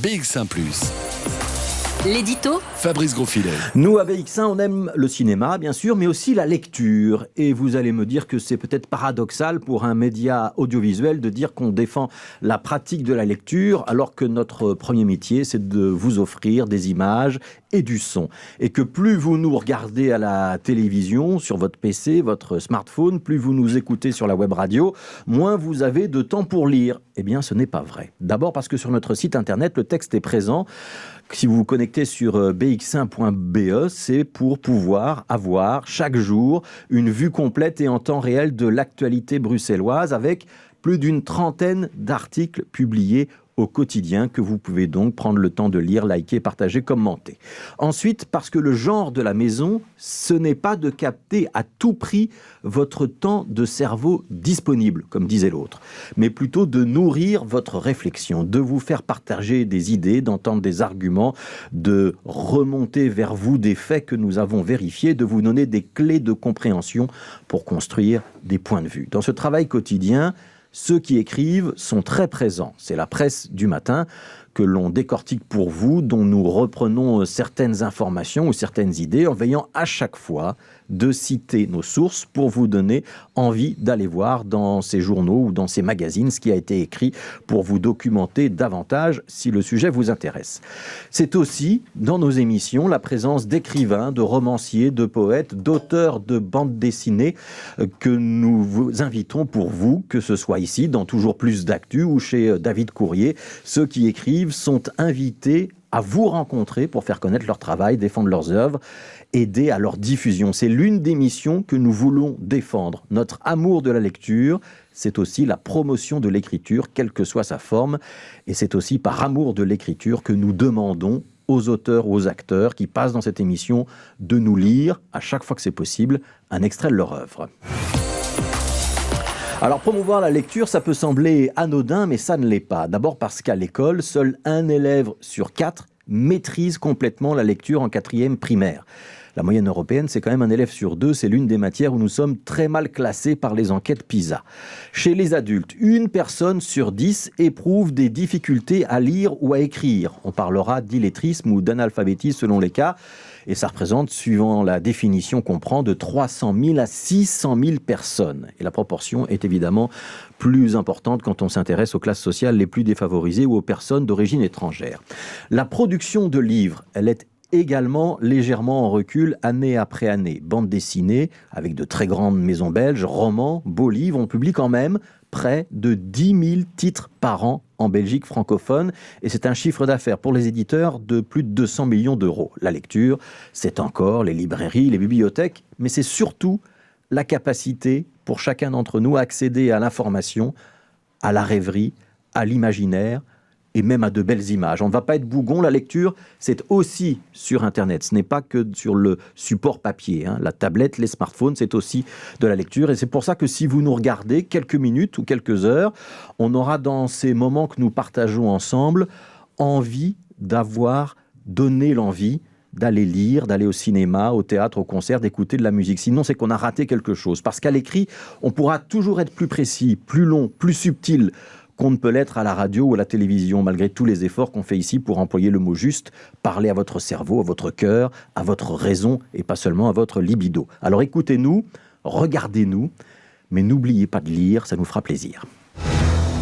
BX1+. L'édito Fabrice Grosfilet. Nous, à BX1, on aime le cinéma, bien sûr, mais aussi la lecture. Et vous allez me dire que c'est peut-être paradoxal pour un média audiovisuel de dire qu'on défend la pratique de la lecture, alors que notre premier métier, c'est de vous offrir des images et du son. Et que plus vous nous regardez à la télévision, sur votre PC, votre smartphone, plus vous nous écoutez sur la web radio, moins vous avez de temps pour lire. Eh bien, ce n'est pas vrai. D'abord parce que sur notre site internet, le texte est présent. Si vous vous connectez sur bx1.be, c'est pour pouvoir avoir chaque jour une vue complète et en temps réel de l'actualité bruxelloise avec plus d'une trentaine d'articles publiés au quotidien que vous pouvez donc prendre le temps de lire, liker, partager, commenter. Ensuite, parce que le genre de la maison, ce n'est pas de capter à tout prix votre temps de cerveau disponible, comme disait l'autre, mais plutôt de nourrir votre réflexion, de vous faire partager des idées, d'entendre des arguments, de remonter vers vous des faits que nous avons vérifiés, de vous donner des clés de compréhension pour construire des points de vue. Dans ce travail quotidien, ceux qui écrivent sont très présents. C'est la presse du matin que l'on décortique pour vous, dont nous reprenons certaines informations ou certaines idées en veillant à chaque fois de citer nos sources pour vous donner envie d'aller voir dans ces journaux ou dans ces magazines ce qui a été écrit pour vous documenter davantage si le sujet vous intéresse. C'est aussi, dans nos émissions, la présence d'écrivains, de romanciers, de poètes, d'auteurs de bandes dessinées que nous vous invitons pour vous, que ce soit ici, dans Toujours plus d'actu ou chez David Courrier. Ceux qui écrivent sont invités à vous rencontrer pour faire connaître leur travail, défendre leurs œuvres, aider à leur diffusion. C'est l'une des missions que nous voulons défendre. Notre amour de la lecture, c'est aussi la promotion de l'écriture, quelle que soit sa forme. Et c'est aussi par amour de l'écriture que nous demandons aux auteurs ou aux acteurs qui passent dans cette émission de nous lire, à chaque fois que c'est possible, un extrait de leur œuvre. Alors, promouvoir la lecture, ça peut sembler anodin, mais ça ne l'est pas. D'abord parce qu'à l'école, seul un élève sur 4 maîtrise complètement la lecture en 4e primaire. La moyenne européenne, c'est quand même un élève sur 2. C'est l'une des matières où nous sommes très mal classés par les enquêtes PISA. Chez les adultes, une personne sur 10 éprouve des difficultés à lire ou à écrire. On parlera d'illettrisme ou d'analphabétisme selon les cas. Et ça représente, suivant la définition qu'on prend, de 300 000 à 600 000 personnes. Et la proportion est évidemment plus importante quand on s'intéresse aux classes sociales les plus défavorisées ou aux personnes d'origine étrangère. La production de livres, elle est également légèrement en recul année après année. Bande dessinée, avec de très grandes maisons belges, romans, beaux livres, on publie quand même près de 10 000 titres par an en Belgique francophone. Et c'est un chiffre d'affaires pour les éditeurs de plus de 200 millions d'euros. La lecture, c'est encore les librairies, les bibliothèques, mais c'est surtout la capacité pour chacun d'entre nous à accéder à l'information, à la rêverie, à l'imaginaire, et même à de belles images. On ne va pas être bougon, la lecture, c'est aussi sur Internet. Ce n'est pas que sur le support papier. La tablette, les smartphones, c'est aussi de la lecture. Et c'est pour ça que si vous nous regardez quelques minutes ou quelques heures, on aura dans ces moments que nous partageons ensemble envie d'avoir donné l'envie d'aller lire, d'aller au cinéma, au théâtre, au concert, d'écouter de la musique. Sinon, c'est qu'on a raté quelque chose. Parce qu'à l'écrit, on pourra toujours être plus précis, plus long, plus subtil qu'on ne peut l'être à la radio ou à la télévision, malgré tous les efforts qu'on fait ici pour employer le mot juste, parler à votre cerveau, à votre cœur, à votre raison et pas seulement à votre libido. Alors écoutez-nous, regardez-nous, mais n'oubliez pas de lire, ça nous fera plaisir.